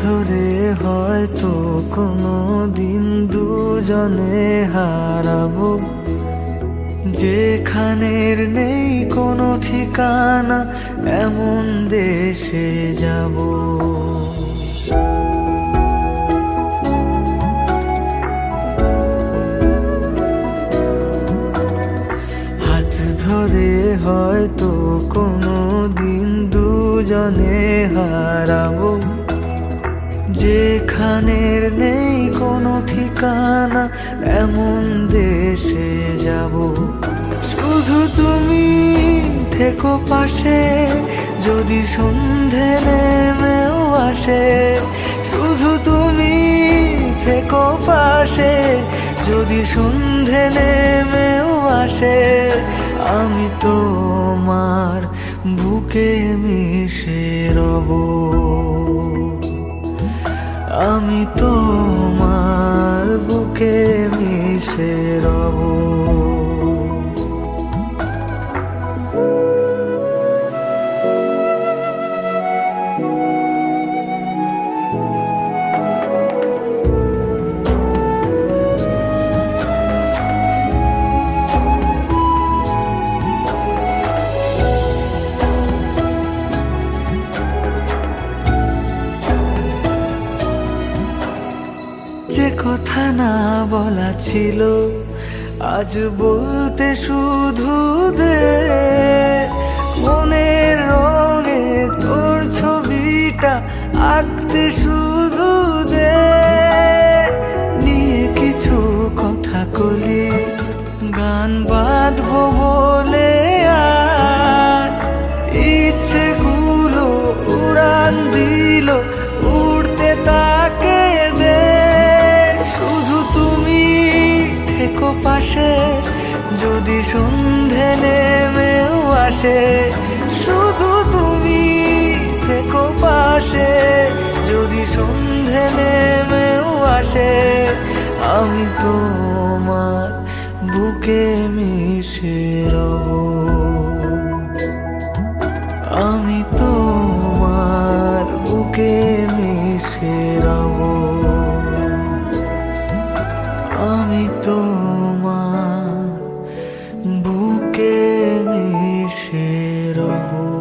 ধরে হয়তো কোনো দিন দুজনে হারাবো, যেখানের নেই কোনো ঠিকানা এমন দেশে যাব। হাত ধরে হয়তো কোনো দিন দুজনে হারাবো, যেখানের নেই কোনো ঠিকানা এমন দেশে যাব। শুধু তুমি থেকো পাশে যদি সন্ধে নেমেও আসে, শুধু তুমি থেকো পাশে যদি সন্ধে নেমেও আসে। আমি তোমার বুকে মিশে রব, আমি তোমার বুকে মিশে রব। যে কথা না বলা ছিল আজ বলতে শুধু দে, মনের রঙে তোর ছবিটা আঁকতে শুধু দে। নিয়ে কিছু কথা কলি গান বাঁধবো বলে আজ, ইচ্ছেগুলো উড়ান দিল উড়তে তাকে দে। শুধু তুমি থেকো পাশে যদি সন্ধে নেমেও আসে, শুধু তুমি থেকো পাশে যদি সন্ধে নেমেও আসে। আমি তোমার বুকে মিশে রব, আমি তোমার বুকে মিশে রব, আমি তোমার বুকে মিশে রব।